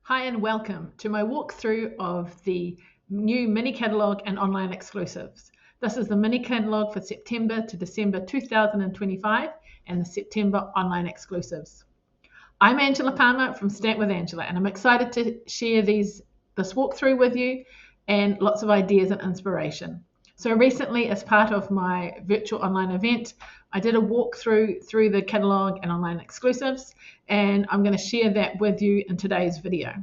Hi and welcome to my walkthrough of the new Mini Catalogue and Online Exclusives. This is the Mini Catalogue for September to December 2025 and the September Online Exclusives. I'm Angela Palmer from Stamp with Angela, and I'm excited to share this walkthrough with you and lots of ideas and inspiration. So recently, as part of my virtual online event, I did a walkthrough through the catalogue and online exclusives, and I'm going to share that with you in today's video.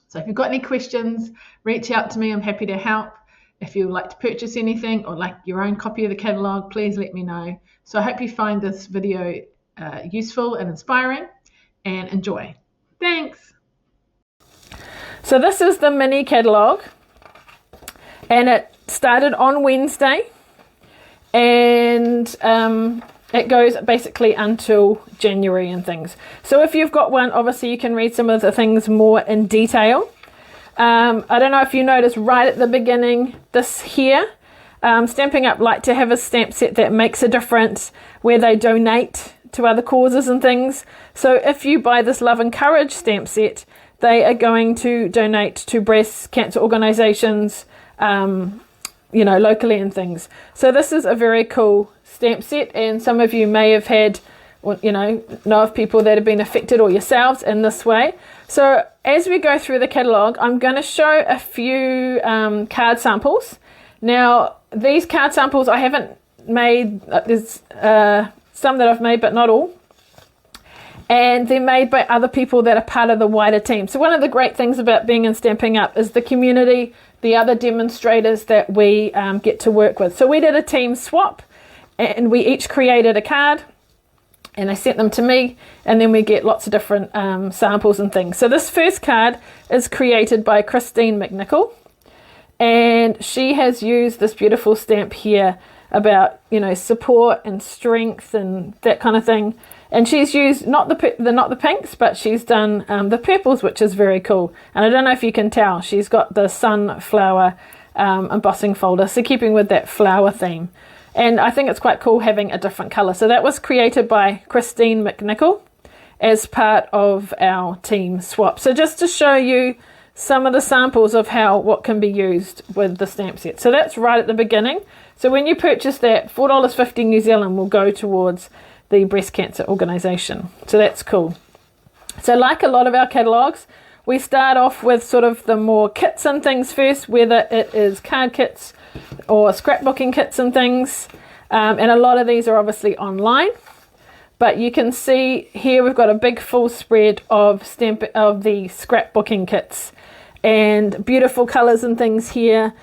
So if you've got any questions, reach out to me. I'm happy to help. If you would like to purchase anything or like your own copy of the catalogue, please let me know. So I hope you find this video useful and inspiring, and enjoy. Thanks. So this is the Mini Catalogue, and it started on Wednesday, and it goes basically until January and things. So if you've got one, obviously you can read some of the things more in detail. I don't know if you noticed right at the beginning, this here, Stampin' Up! Like to have a stamp set that makes a difference, where they donate to other causes and things. So if you buy this Love and Courage stamp set, they are going to donate to breast cancer organisations, locally and things. So this is a very cool stamp set, and some of you may have had, know of people that have been affected, or yourselves, in this way. So as we go through the catalogue, I'm going to show a few card samples. Now, these card samples I haven't made, there's some that I've made, but not all. And they're made by other people that are part of the wider team. So one of the great things about being in Stampin' Up! Is the community, the other demonstrators that we get to work with. So we did a team swap, and we each created a card, and they sent them to me, and then we get lots of different samples and things. So this first card is created by Christine McNichol, and she has used this beautiful stamp here about, support and strength and that kind of thing. And she's used not the pinks, but she's done the purples, which is very cool. And I don't know if you can tell, she's got the sunflower embossing folder, so keeping with that flower theme. And I think it's quite cool having a different colour. So that was created by Christine McNichol as part of our team swap. So just to show you some of the samples of what can be used with the stamp set. So that's right at the beginning. So when you purchase that, $4.50 New Zealand will go towards the breast cancer organisation. So that's cool. So like a lot of our catalogues, we start off with sort of the more kits and things first, whether it is card kits or scrapbooking kits and things. And a lot of these are obviously online. But you can see here we've got a big full spread of the scrapbooking kits, and beautiful colours and things here,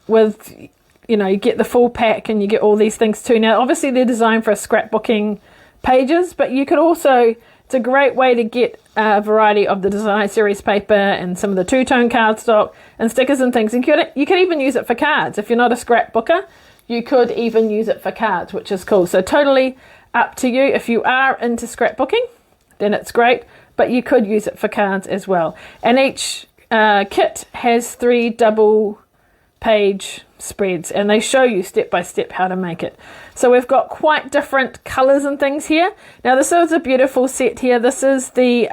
with you get the full pack and you get all these things too. Now obviously they're designed for scrapbooking pages, but you could also, it's a great way to get a variety of the design series paper and some of the two-tone cardstock and stickers and things. And you could even use it for cards. If you're not a scrapbooker, you could even use it for cards, which is cool. So totally up to you. If you are into scrapbooking, then it's great, but you could use it for cards as well. And each kit has 3 double page spreads, and they show you step by step how to make it. So we've got quite different colors and things here. Now this is a beautiful set here. This is the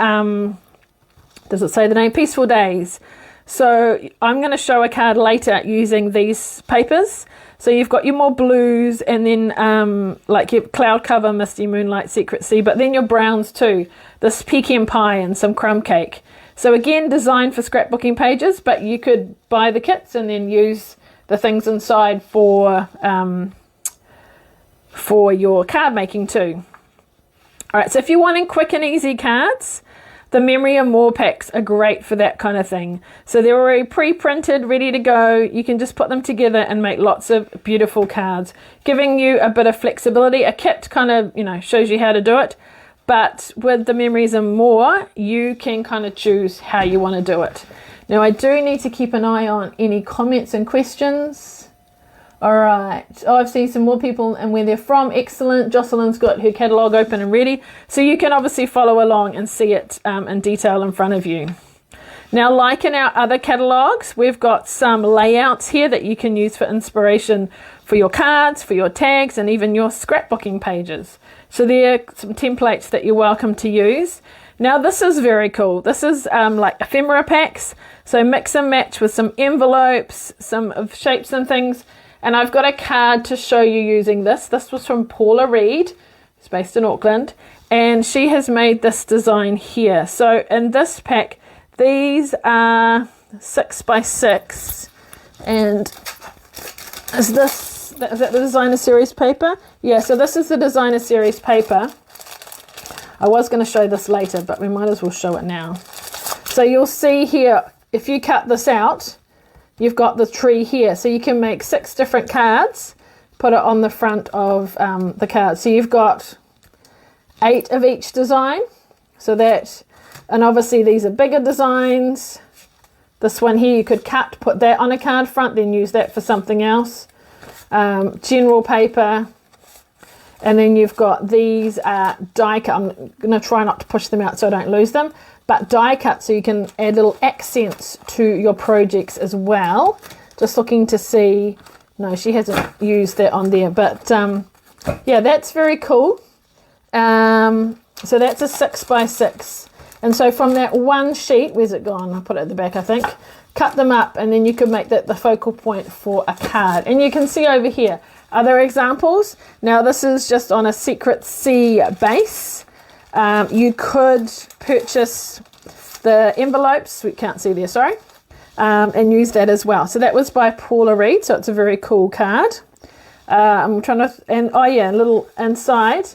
does it say the name? Peaceful Days. So I'm going to show a card later using these papers. So you've got your more blues, and then like your cloud cover, misty moonlight, secret sea, but then your browns too, this pecan pie and some crumb cake. So again, designed for scrapbooking pages, but you could buy the kits and then use the things inside for your card making too. All right, so if you're wanting quick and easy cards, the Memory and More packs are great for that kind of thing. So they're already pre-printed, ready to go. You can just put them together and make lots of beautiful cards, giving you a bit of flexibility. A kit kind of, shows you how to do it. But with the Memories and More, you can kind of choose how you want to do it. Now, I do need to keep an eye on any comments and questions. All right. Oh, I've seen some more people and where they're from. Excellent. Jocelyn's got her catalogue open and ready. So you can obviously follow along and see it in detail in front of you. Now, like in our other catalogues, we've got some layouts here that you can use for inspiration for your cards, for your tags, and even your scrapbooking pages. So there are some templates that you're welcome to use. Now this is very cool. This is like ephemera packs. So mix and match with some envelopes, some of shapes and things. And I've got a card to show you using this. This was from Paula Reed. It's based in Auckland. And she has made this design here. So in this pack, these are 6x6. And is that the designer series paper? Yeah, so this is the designer series paper. I was going to show this later, but we might as well show it now. So you'll see here, if you cut this out, you've got the tree here. So you can make 6 different cards, put it on the front of the card. So you've got 8 of each design. So that, and obviously these are bigger designs. This one here you could cut, put that on a card front, then use that for something else. General paper. And then you've got these die cut. I'm going to try not to push them out so I don't lose them. But die cut, so you can add little accents to your projects as well. Just looking to see. No, she hasn't used that on there. But yeah, that's very cool. So that's a 6x6. And so from that one sheet, where's it gone? I'll put it at the back, I think. Cut them up, and then you can make that the focal point for a card. And you can see over here other examples. Now this is just on a Secret C base. You could purchase the envelopes, we can't see there, sorry, and use that as well. So that was by Paula Reed, so it's a very cool card. I'm trying to, and oh yeah, a little inside.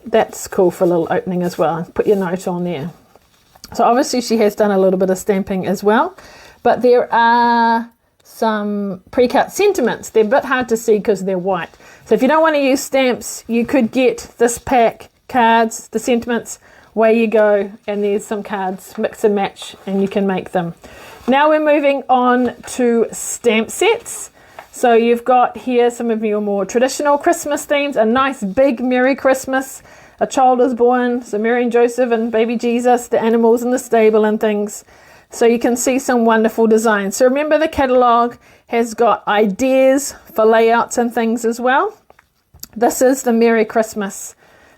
That's cool for a little opening as well. Put your note on there. So obviously she has done a little bit of stamping as well, but there are some pre-cut sentiments. They're a bit hard to see because they're white. So if you don't want to use stamps, you could get this pack, cards, the sentiments, away you go, and there's some cards, mix and match, and you can make them. Now we're moving on to stamp sets. So you've got here some of your more traditional Christmas themes, a nice big Merry Christmas, a child is born, so Mary and Joseph and baby Jesus, the animals in the stable and things. So you can see some wonderful designs. So remember, the catalogue has got ideas for layouts and things as well. This is the Merry Christmas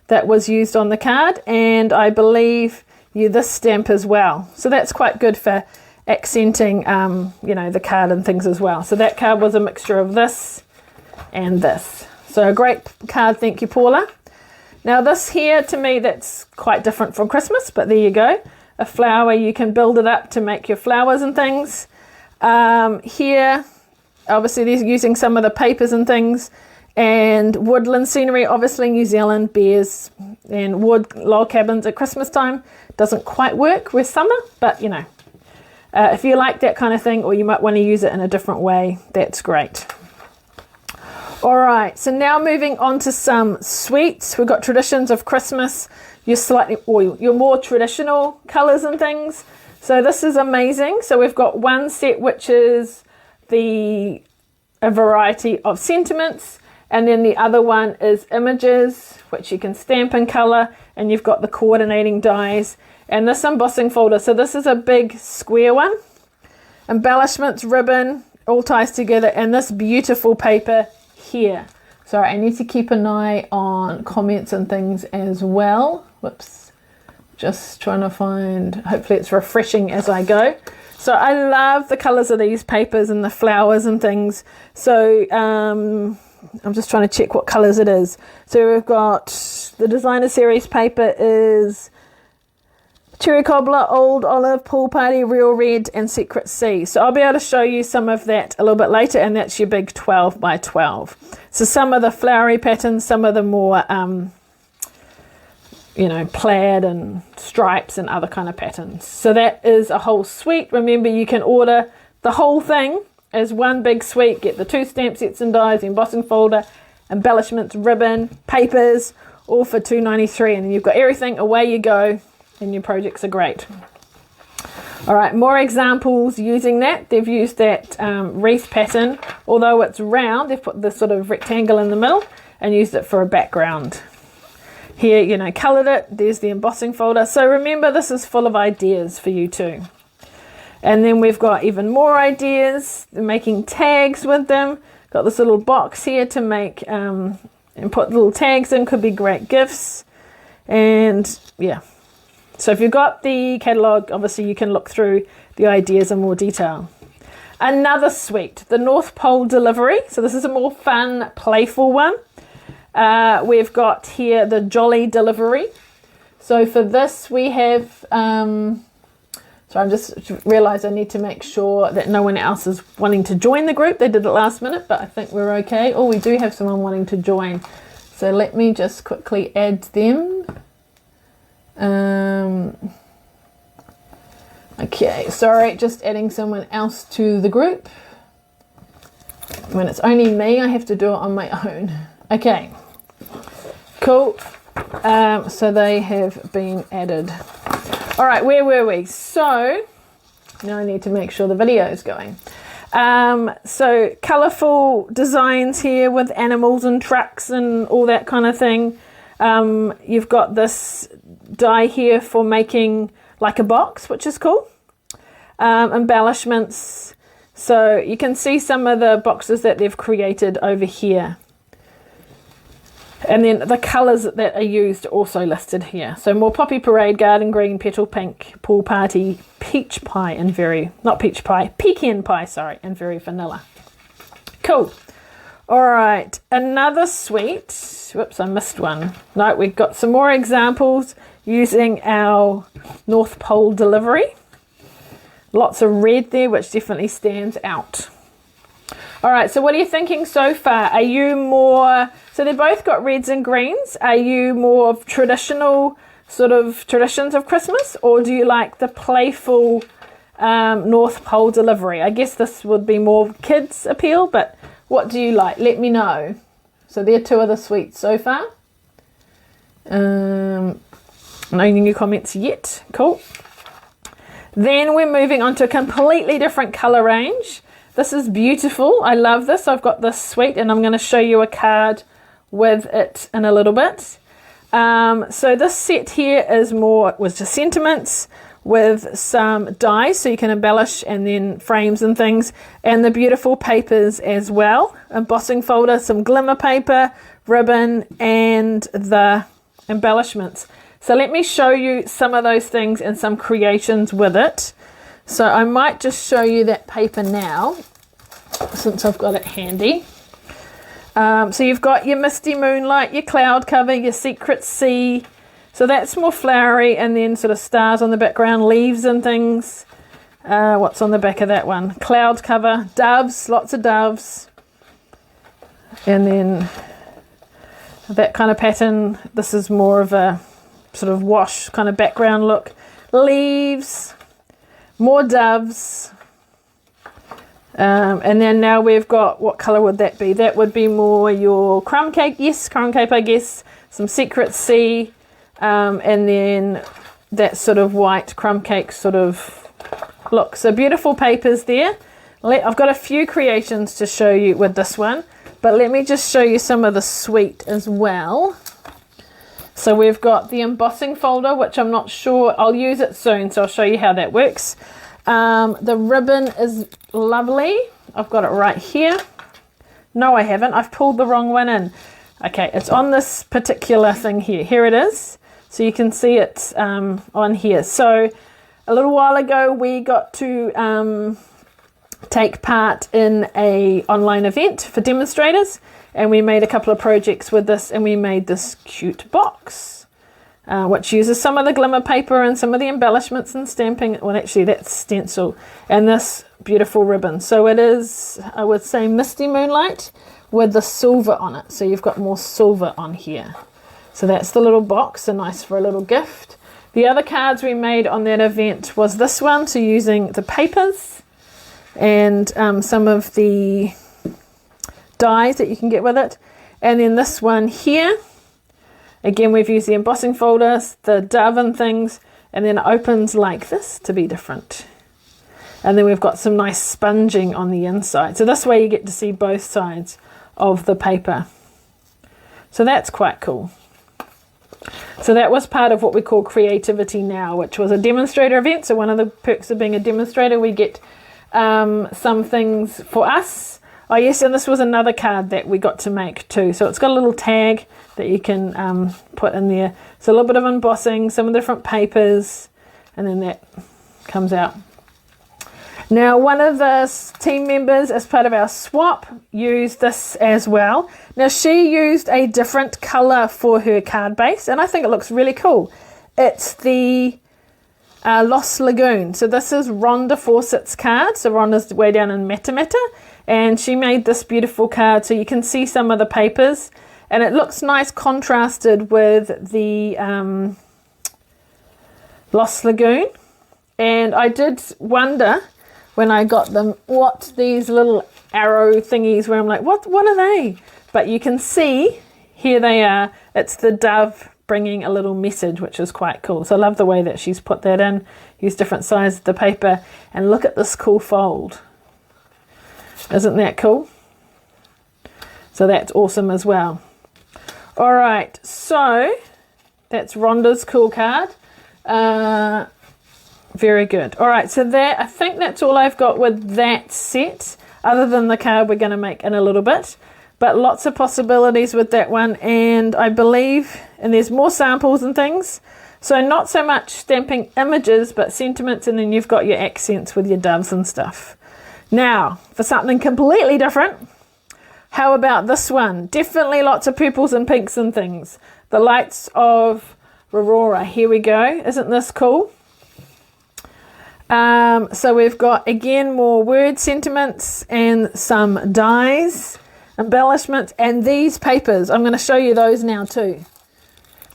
that was used on the card, and I believe this stamp as well. So that's quite good for accenting, the card and things as well. So that card was a mixture of this and this. So a great card, thank you, Paula. Now this here, to me, that's quite different from Christmas, but there you go. A flower, you can build it up to make your flowers and things. Here, obviously they're using some of the papers and things, and woodland scenery, obviously New Zealand, bears and wood log cabins at Christmas time. Doesn't quite work with summer, but if you like that kind of thing, or you might want to use it in a different way, that's great. All right, so now moving on to some sweets. We've got traditions of Christmas, your more traditional colours and things. So this is amazing. So we've got one set which is a variety of sentiments, and then the other one is images, which you can stamp in colour, and you've got the coordinating dies, and this embossing folder. So this is a big square one. Embellishments, ribbon, all ties together, and this beautiful paper here. Sorry, I need to keep an eye on comments and things as well. Whoops. Just trying to find, hopefully it's refreshing as I go. So I love the colours of these papers and the flowers and things. So I'm just trying to check what colours it is. So we've got the designer series paper is Cherry Cobbler, Old Olive, Pool Party, Real Red, and Secret C. So I'll be able to show you some of that a little bit later, and that's your big 12 by 12. So some of the flowery patterns, some of the more, plaid and stripes and other kind of patterns. So that is a whole suite. Remember, you can order the whole thing as one big suite. Get the 2 stamp sets and dies, the embossing folder, embellishments, ribbon, papers, all for $2.93, and then you've got everything. Away you go. And your projects are great. All right, more examples using that. They've used that wreath pattern. Although it's round, they've put this sort of rectangle in the middle and used it for a background. Here, coloured it. There's the embossing folder. So remember, this is full of ideas for you too. And then we've got even more ideas. They're making tags with them. Got this little box here to make and put little tags in. Could be great gifts. And yeah. So if you've got the catalogue, obviously you can look through the ideas in more detail. Another suite, the North Pole Delivery. So this is a more fun, playful one. We've got here the Jolly Delivery. So for this we have, so I just realised I need to make sure that no one else is wanting to join the group. They did it last minute, but I think we're okay. Oh, we do have someone wanting to join. So let me just quickly add them. Okay, sorry, just adding someone else to the group. When it's only me, I have to do it on my own. Okay, cool. So they have been added. All right, where were we? So now I need to make sure the video is going. So colourful designs here with animals and trucks and all that kind of thing. You've got this die here for making like a box, which is cool. Embellishments. So you can see some of the boxes that they've created over here. And then the colours that are used are also listed here. So more poppy parade, garden green, petal pink, pool party, peach pie, and pecan pie, sorry, and very vanilla. Cool. All right, another suite. Whoops, I missed one. No, we've got some more examples using our North Pole Delivery. Lots of red there, which definitely stands out. All right, so what are you thinking so far? Are you more, so they've both got reds and greens. Are you more of traditional sort of traditions of Christmas, or do you like the playful North Pole Delivery? I guess this would be more kids appeal, but what do you like? Let me know. So there are two of the suites so far. No new comments yet. Cool. Then we're moving on to a completely different colour range. This is beautiful. I love this. I've got this suite and I'm going to show you a card with it in a little bit. So this set here was just sentiments with some dies so you can embellish, and then frames and things, and the beautiful papers as well. Embossing folder, some glimmer paper, ribbon, and the embellishments. So let me show you some of those things and some creations with it. So I might just show you that paper now, since I've got it handy. So you've got your misty moonlight, your cloud cover, your secret sea. So that's more flowery, and then sort of stars on the background, leaves and things. What's on the back of that one? Cloud cover, doves, lots of doves. And then that kind of pattern. This is more of a sort of wash kind of background look. Leaves, more doves. And then now we've got, what colour would that be? That would be more your crumb cake. Yes, crumb cake, I guess. Some secret sea. And then that sort of white crumb cake sort of look. So beautiful papers there. I've got a few creations to show you with this one, but let me just show you some of the suite as well. So we've got the embossing folder, which I'm not sure, I'll use it soon, so I'll show you how that works. The ribbon is lovely. I've got it right here. No, I haven't. I've pulled the wrong one in. Okay, it's on this particular thing here. Here it is. So you can see it on here. So a little while ago, we got to take part in an online event for demonstrators, and we made a couple of projects with this, and we made this cute box, which uses some of the glimmer paper and some of the embellishments and stamping. Well, actually, that's stencil, and this beautiful ribbon. So it is, I would say, misty moonlight with the silver on it. So you've got more silver on here. So that's the little box, so nice for a little gift. The other cards we made on that event was this one, so using the papers and some of the dies that you can get with it. And then this one here, again, we've used the embossing folders, the dove and things, and then it opens like this to be different. And then we've got some nice sponging on the inside. So this way you get to see both sides of the paper. So that's quite cool. So that was part of what we call Creativity Now, which was a demonstrator event. So one of the perks of being a demonstrator, we get some things for us Oh yes, and this was another card that we got to make too. So it's got a little tag that you can put in there. So a little bit of embossing, some of the different papers, and then that comes out. Now, one of the team members, as part of our swap, used this as well. Now, she used a different colour for her card base, and I think it looks really cool. It's the Lost Lagoon. So this is Rhonda Fawcett's card. So Rhonda's way down in Matamata, and she made this beautiful card. So you can see some of the papers, and it looks nice contrasted with the Lost Lagoon. And I did wonder when I got them what these little arrow thingies were. I'm like, what are they? But you can see here they are. It's the dove bringing a little message, which is quite cool. So I love the way that she's put that in. Use different sizes of the paper, and look at this cool fold. Isn't that cool? So that's awesome as well. All right, so that's Rhonda's cool card. Very good. All right, so that, I think that's all I've got with that set, other than the card we're going to make in a little bit. But lots of possibilities with that one, and I believe, and there's more samples and things. So not so much stamping images, but sentiments, and then you've got your accents with your doves and stuff. Now, for something completely different, how about this one? Definitely lots of purples and pinks and things. The Lights of Aurora. Here we go. Isn't this cool? So we've got, again, more word sentiments and some dies, embellishments, and these papers. I'm going to show you those now too.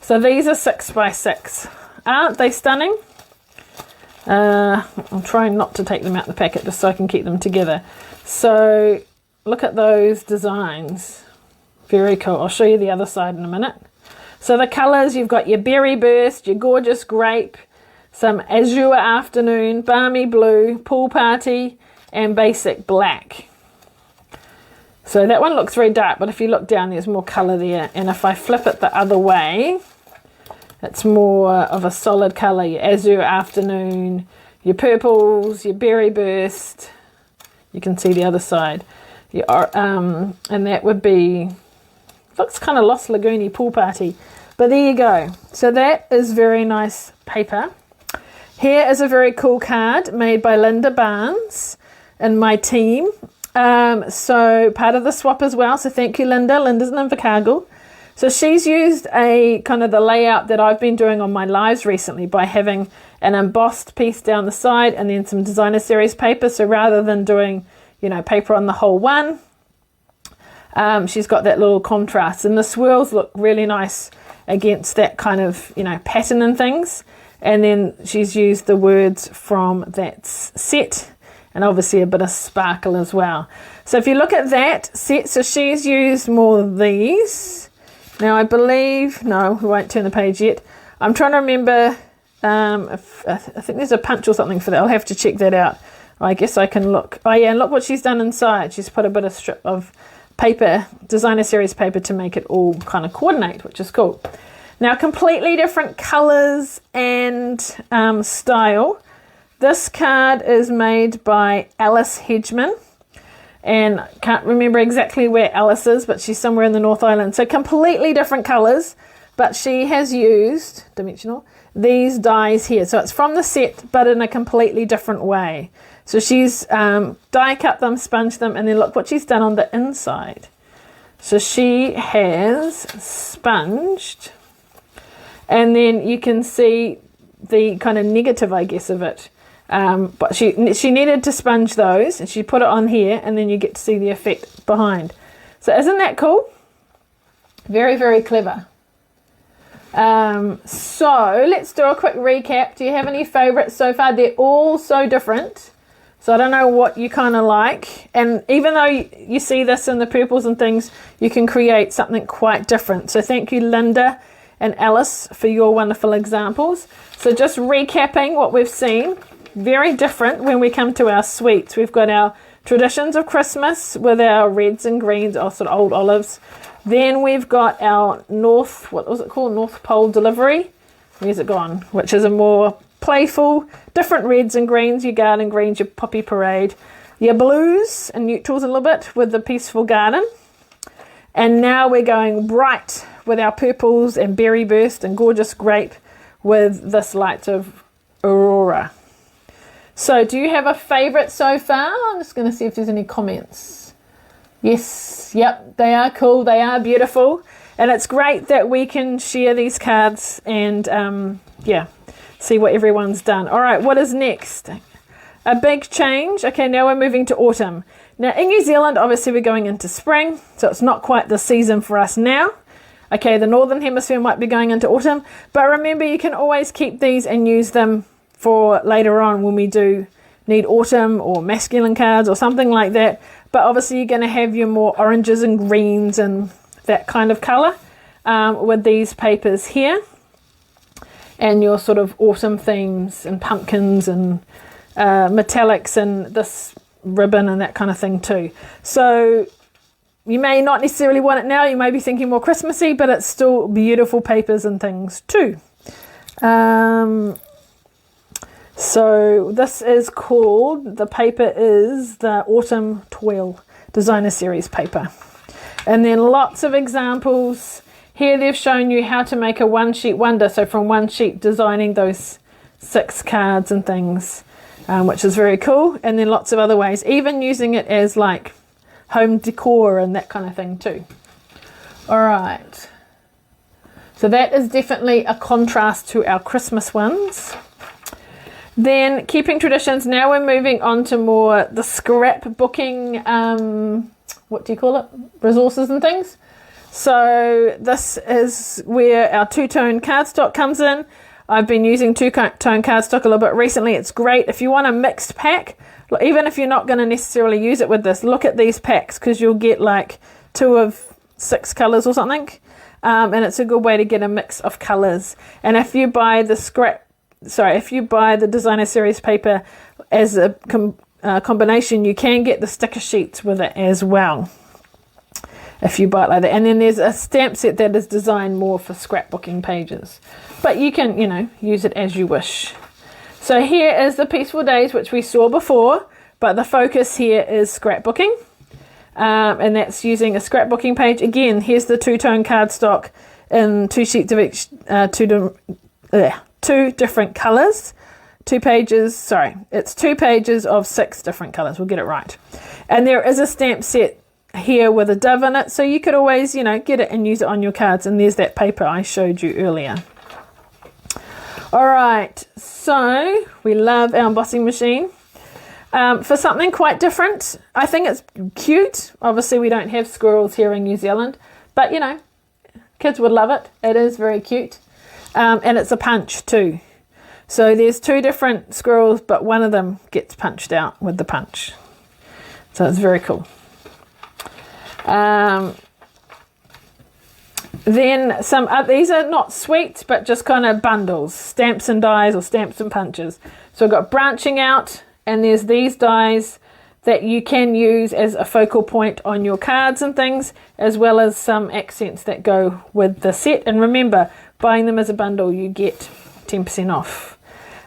So these are 6x6. Aren't they stunning? I'm trying not to take them out the packet just so I can keep them together. So look at those designs. Very cool. I'll show you the other side in a minute. So the colours, you've got your Berry Burst, your Gorgeous Grape, some Azure Afternoon, Balmy Blue, Pool Party, and Basic Black. So that one looks very dark, but if you look down, there's more colour there. And if I flip it the other way, it's more of a solid colour. Your Azure Afternoon, your purples, your Berry Burst. You can see the other side. Your, and that would be, looks kind of Lost Lagoon-y, Pool Party. But there you go. So that is very nice paper. Here is a very cool card made by Linda Barnes and my team. So part of the swap as well. So thank you, Linda. Linda's in Invercargill. So she's used a kind of the layout that I've been doing on my lives recently by having an embossed piece down the side and then some designer series paper. So rather than doing, you know, paper on the whole one, she's got that little contrast, and the swirls look really nice against that kind of, you know, pattern and things. And then she's used the words from that set, and obviously a bit of sparkle as well. So if you look at that set, so she's used more of these. Now I believe, no, we won't turn the page yet. I'm trying to remember if I think there's a punch or something for that. I'll have to check that out. I guess I can look. Oh yeah, and look what she's done inside. She's put a bit of strip of paper, designer series paper, to make it all kind of coordinate, which is cool. Now, completely different colours and style. This card is made by Alice Hedgeman, and can't remember exactly where Alice is, but she's somewhere in the North Island. So completely different colours, but she has used, dimensional, these dies here. So it's from the set, but in a completely different way. So she's die cut them, sponge them, and then look what she's done on the inside. So she has sponged, and then you can see the kind of negative, I guess, of it. But she needed to sponge those, and she put it on here, and then you get to see the effect behind. So isn't that cool? Very, very clever. So let's do a quick recap. Do you have any favourites so far? They're all so different. So I don't know what you kind of like. And even though you see this in the purples and things, you can create something quite different. So thank you, Linda and Alice, for your wonderful examples. So just recapping what we've seen, very different when we come to our sweets. We've got our traditions of Christmas with our reds and greens, or sort of old olives. Then we've got our North Pole delivery. Where's it gone? Which is a more playful, different reds and greens, your garden greens, your poppy parade. your blues and neutrals a little bit with the Peaceful Garden. And now we're going bright with our purples and Berry Burst and Gorgeous Grape with this Lights of Aurora. So do you have a favourite so far? I'm just going to see if there's any comments. Yes, yep, they are cool, they are beautiful. And it's great that we can share these cards and, see what everyone's done. All right, what is next? A big change. Okay, now we're moving to autumn. Now in New Zealand, obviously we're going into spring, so it's not quite the season for us now. Okay, the Northern Hemisphere might be going into autumn, but remember you can always keep these and use them for later on when we do need autumn or masculine cards or something like that. But obviously you're going to have your more oranges and greens and that kind of colour with these papers here. And your sort of autumn themes and pumpkins and metallics and this ribbon and that kind of thing too. So you may not necessarily want it now, you may be thinking more Christmassy, but it's still beautiful papers and things too. So this is called, the paper is the Autumn Twill Designer Series paper. And then lots of examples. Here they've shown you how to make a one sheet wonder. So from one sheet designing those 6 cards and things, which is very cool. And then lots of other ways, even using it as like home decor and that kind of thing too. All right. So that is definitely a contrast to our Christmas ones. Then keeping traditions, now we're moving on to more the scrapbooking, what do you call it? Resources and things. So this is where our two-tone cardstock comes in. I've been using two-tone cardstock a little bit recently. It's great. If you want a mixed pack, even if you're not going to necessarily use it with this, look at these packs because you'll get like 2 of 6 colours or something. And it's a good way to get a mix of colours. And if you buy the Designer Series paper as a combination, you can get the sticker sheets with it as well. If you buy it like that. And then there's a stamp set that is designed more for scrapbooking pages. But you can, use it as you wish. So here is the Peaceful Days, which we saw before, but the focus here is scrapbooking. And that's using a scrapbooking page. Again, here's the two-tone cardstock in 2 sheets of each, 2 different colours. 2 pages, it's 2 pages of 6 different colours. We'll get it right. And there is a stamp set here with a dove in it, so you could always get it and use it on your cards. And there's that paper I showed you earlier. All right, so we love our embossing machine. For something quite different, I think it's cute. Obviously we don't have squirrels here in New Zealand, but kids would love it. It is very cute. And it's a punch too. So there's 2 different squirrels, but one of them gets punched out with the punch. So it's very cool. Then these are not sweets, but just kind of bundles, stamps and dies or stamps and punches. So I've got branching out, and there's these dies that you can use as a focal point on your cards and things, as well as some accents that go with the set. And remember, buying them as a bundle, you get 10% off.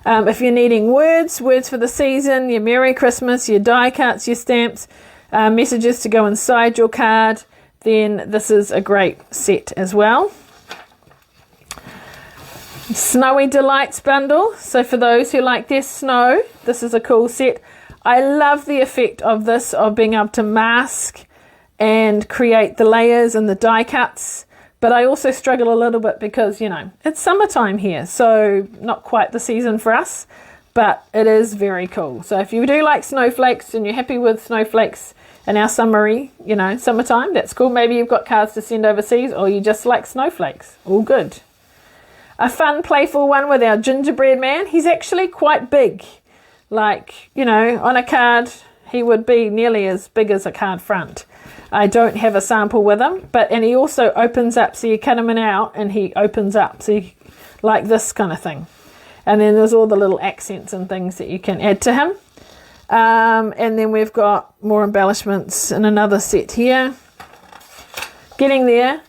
If you're needing words for the season, your Merry Christmas, your die cuts, your stamps, messages to go inside your card, then this is a great set as well. Snowy Delights bundle. So for those who like their snow, this is a cool set. I love the effect of this, of being able to mask and create the layers and the die cuts. But I also struggle a little bit because, it's summertime here, so not quite the season for us, but it is very cool. So if you do like snowflakes and you're happy with snowflakes in our summertime, that's cool. Maybe you've got cards to send overseas, or you just like snowflakes. All good. A fun, playful one with our gingerbread man. He's actually quite big. Like, on a card, he would be nearly as big as a card front. I don't have a sample with him, and he also opens up, so you cut him out and he opens up, so like this kind of thing. And then there's all the little accents and things that you can add to him. And then we've got more embellishments in another set here. Getting there.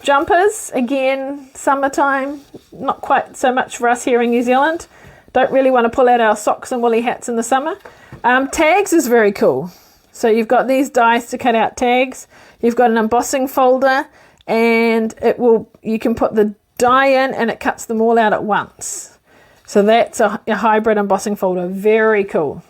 Jumpers, again, summertime, not quite so much for us here in New Zealand. Don't really want to pull out our socks and woolly hats in the summer. Tags is very cool. So you've got these dies to cut out tags. You've got an embossing folder, and you can put the die in and it cuts them all out at once. So that's a hybrid embossing folder. Very cool.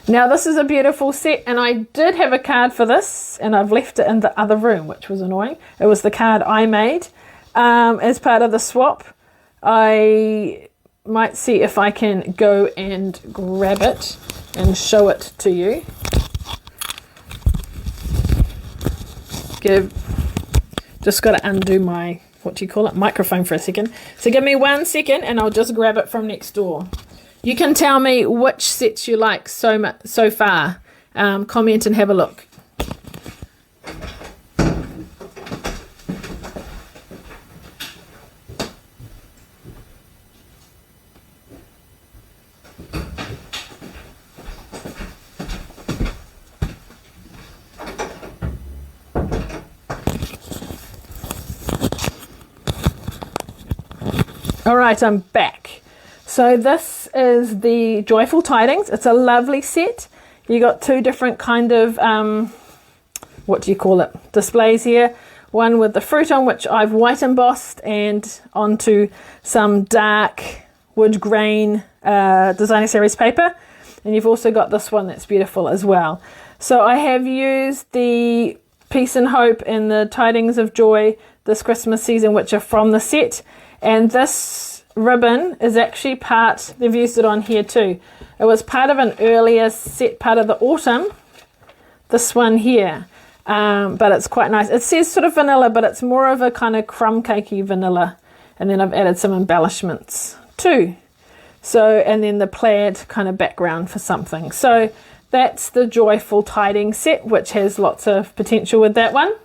Now this is a beautiful set, and I did have a card for this and I've left it in the other room, which was annoying. It was the card I made as part of the swap. I might see if I can go and grab it and show it to you. Just got to undo my, what do you call it, microphone for a second. So give me 1 second and I'll just grab it from next door. You can tell me which sets you like so far. Comment and have a look. All right, I'm back. So this is the Joyful Tidings. It's a lovely set. You got 2 different kind of, what do you call it, displays here. One with the fruit on, which I've white embossed, and onto some dark wood grain designer series paper. And you've also got this one that's beautiful as well. So I have used the Peace and Hope and the Tidings of Joy this Christmas season, which are from the set. And this ribbon is actually part, they've used it on here too. It was part of an earlier set, part of the autumn, this one here. But it's quite nice. It says sort of vanilla, but it's more of a kind of crumb cakey vanilla. And then I've added some embellishments too. So, and then the plaid kind of background for something. So that's the Joyful Tidings set, which has lots of potential with that one.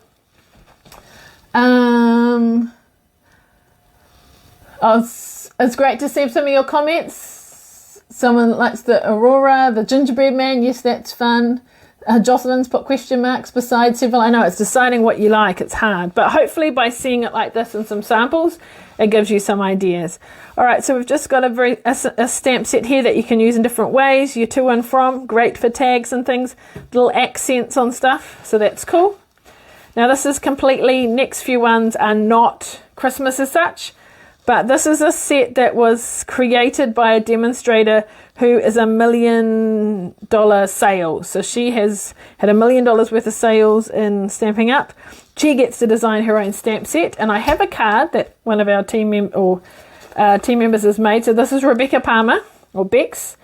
It's great to see some of your comments. Someone likes the Aurora, the gingerbread man. Yes, that's fun. Jocelyn's put question marks beside several. I know it's deciding what you like. It's hard. But hopefully by seeing it like this and some samples, it gives you some ideas. All right, so we've just got a stamp set here that you can use in different ways. Your to and from, great for tags and things. Little accents on stuff, so that's cool. Now this is completely, next few ones are not Christmas as such. But this is a set that was created by a demonstrator who is $1 million sales. So she has had $1 million worth of sales in Stampin' Up. She gets to design her own stamp set. And I have a card that one of our team members has made. So this is Rebecca Palmer, or Bex,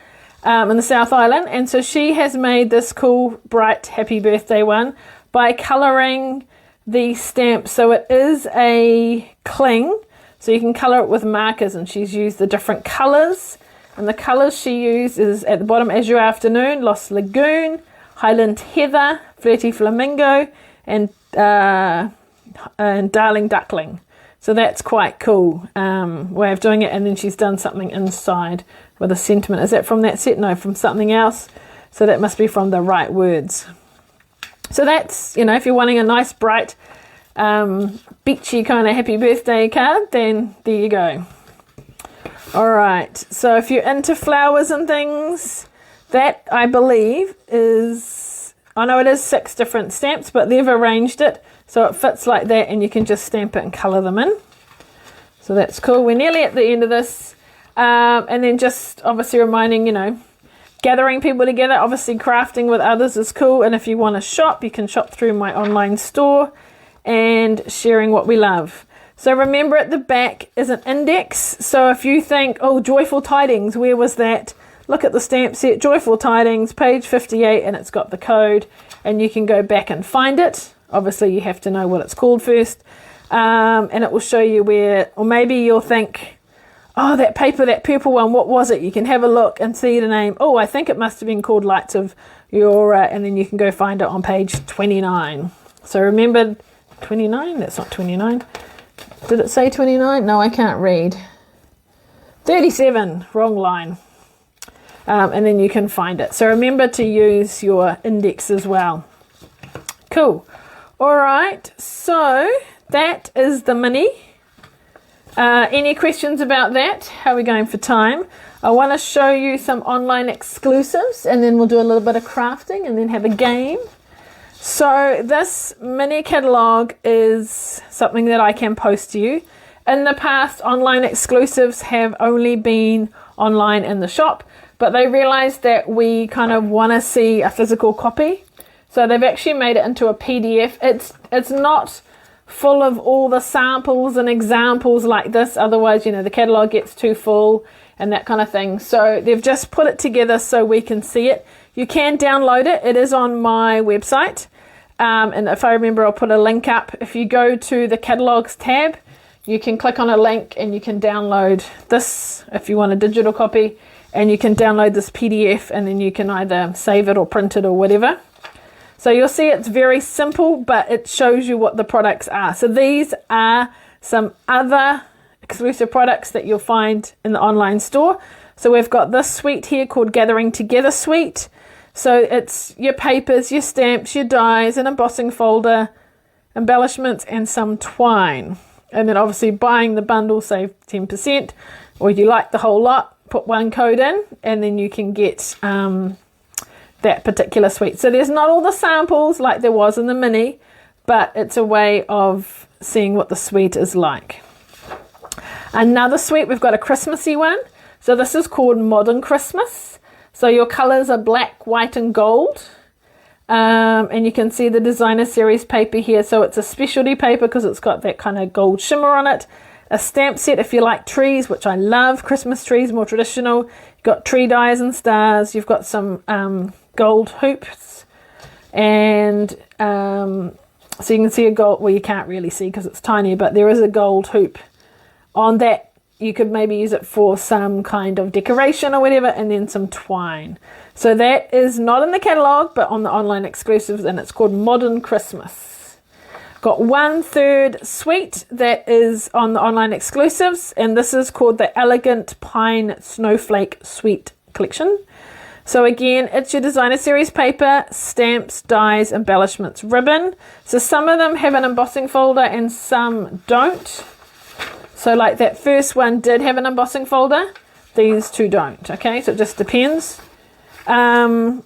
in the South Island. And so she has made this cool, bright, happy birthday one by colouring the stamp. So it is a cling. So you can colour it with markers, and she's used the different colours. And the colours she used is at the bottom, Azure Afternoon, Lost Lagoon, Highland Heather, Flirty Flamingo, and Darling Duckling. So that's quite cool way of doing it. And then she's done something inside with a sentiment. Is that from that set? No, from something else. So that must be from the Right Words. So that's, you know, if you're wanting a nice, bright, beachy kind of happy birthday card, then there you go. All right, so if you're into flowers and things, that I believe is, I know it is 6 different stamps, but they've arranged it so it fits like that, and you can just stamp it and colour them in. So that's cool. We're nearly at the end of this, and then just obviously reminding, you know, gathering people together. Obviously crafting with others is cool, and if you want to shop, you can shop through my online store. And sharing what we love. So remember, at the back is an index. So if you think, oh, Joyful Tidings, where was that? Look at the stamp set, Joyful Tidings, page 58, and it's got the code, and you can go back and find it. Obviously you have to know what it's called first, and it will show you where, or maybe you'll think, oh, that paper, that purple one, what was it? You can have a look and see the name. Oh, I think it must have been called Lights of Aurora, and then you can go find it on page 29. So remember, 29? That's not 29. Did it say 29? No, I can't read. 37, wrong line. And then you can find it. So remember to use your index as well. Cool. All right, so that is the mini. Any questions about that? How are we going for time? I want to show you some online exclusives, and then we'll do a little bit of crafting and then have a game. So this mini catalogue is something that I can post to you. In the past, online exclusives have only been online in the shop, but they realized that we kind of want to see a physical copy. So they've actually made it into a PDF. It's not full of all the samples and examples like this, otherwise, you know, the catalogue gets too full and that kind of thing. So they've just put it together so we can see it. You can download it. It is on my website. And if I remember, I'll put a link up. If you go to the catalogues tab, you can click on a link and you can download this if you want a digital copy, and you can download this PDF, and then you can either save it or print it or whatever. So you'll see it's very simple, but it shows you what the products are. So these are some other exclusive products that you'll find in the online store. So we've got this suite here called Gathering Together Suite. So it's your papers, your stamps, your dies, an embossing folder, embellishments, and some twine. And then obviously buying the bundle, save 10%, or you like the whole lot, put one code in, and then you can get that particular suite. So there's not all the samples like there was in the mini, but it's a way of seeing what the suite is like. Another suite, we've got a Christmassy one. So this is called Modern Christmas. So your colours are black, white and gold. And you can see the designer series paper here. So it's a specialty paper because it's got that kind of gold shimmer on it. A stamp set if you like trees, which I love. Christmas trees, more traditional. You've got tree dies and stars. You've got some gold hoops. And so you can see a gold, well, you can't really see because it's tiny, but there is a gold hoop on that. You could maybe use it for some kind of decoration or whatever, and then some twine. So that is not in the catalogue, but on the online exclusives, and it's called Modern Christmas. Got 1/3 suite that is on the online exclusives, and this is called the Elegant Pine Snowflake Suite Collection. So again, it's your designer series paper, stamps, dies, embellishments, ribbon. So some of them have an embossing folder and some don't. So like that first one did have an embossing folder, these two don't, okay? So it just depends. And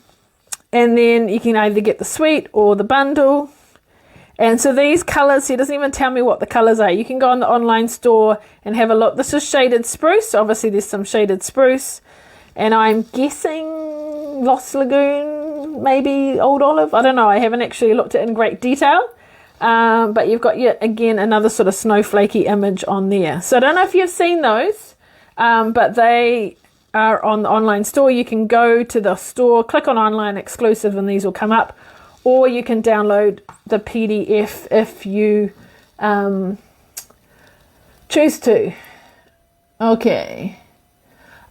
then you can either get the suite or the bundle. And so these colours, he doesn't even tell me what the colours are. You can go on the online store and have a look. This is shaded spruce. Obviously there's some shaded spruce. And I'm guessing Lost Lagoon, maybe Old Olive. I don't know. I haven't actually looked at it in great detail. But you've got, yet again, another sort of snowflakey image on there. So I don't know if you've seen those, but they are on the online store. You can go to the store, click on online exclusive, and these will come up. Or you can download the PDF if you choose to. Okay.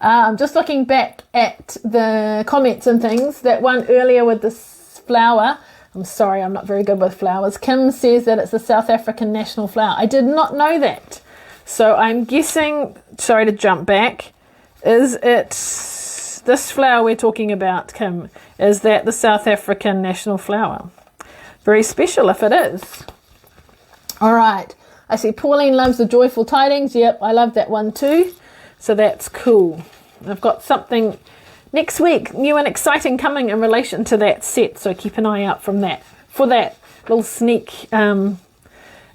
I'm just looking back at the comments and things. That one earlier with this flower, I'm sorry, I'm not very good with flowers. Kim says that it's the South African national flower. I did not know that. So I'm guessing, sorry to jump back, is it this flower we're talking about, Kim? Is that the South African national flower? Very special if it is. All right. I see Pauline loves the joyful tidings. Yep, I love that one too. So that's cool. I've got something next week, new and exciting, coming in relation to that set. So keep an eye out for that little sneak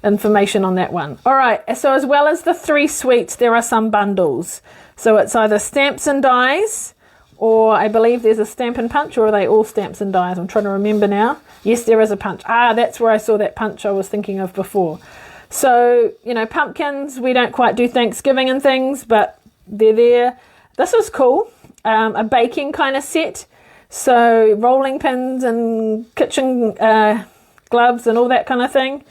information on that one. All right. So as well as the 3 suites, there are some bundles. So it's either stamps and dies, or I believe there's a stamp and punch, or are they all stamps and dies? I'm trying to remember now. Yes, there is a punch. That's where I saw that punch I was thinking of before. So, you know, pumpkins, we don't quite do Thanksgiving and things, but they're there. This is cool. A baking kind of set. So rolling pins and kitchen gloves and all that kind of thing.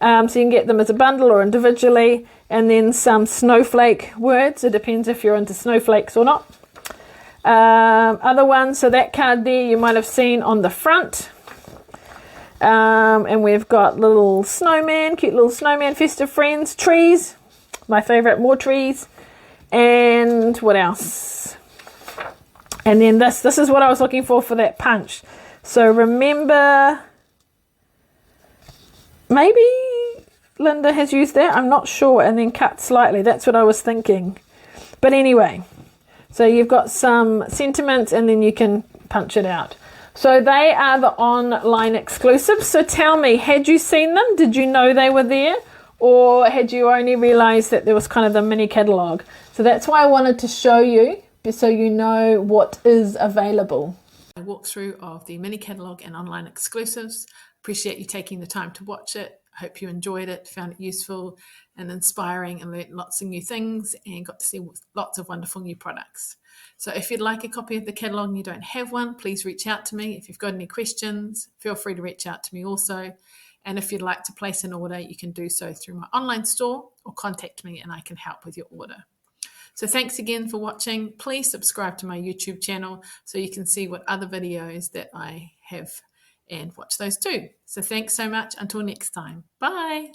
So you can get them as a bundle or individually. And then some snowflake words. It depends if you're into snowflakes or not. Other ones, so that card there you might have seen on the front. And we've got little snowman, cute little snowman, festive friends, trees. My favourite, more trees. And what else? And then this is what I was looking for that punch. So remember, maybe Linda has used that, I'm not sure, and then cut slightly. That's what I was thinking. But anyway, So you've got some sentiments and then you can punch it out. So they are the online exclusives. So tell me, had you seen them? Did you know they were there? Or had you only realised that there was kind of the mini catalogue? So that's why I wanted to show you, so you know what is available. A walkthrough of the mini catalogue and online exclusives. Appreciate you taking the time to watch it. I hope you enjoyed it, found it useful and inspiring, and learned lots of new things and got to see lots of wonderful new products. So if you'd like a copy of the catalogue and you don't have one, please reach out to me. If you've got any questions, feel free to reach out to me also. And if you'd like to place an order, you can do so through my online store or contact me and I can help with your order. So thanks again for watching. Please subscribe to my YouTube channel so you can see what other videos that I have and watch those too. So thanks so much. Until next time. Bye.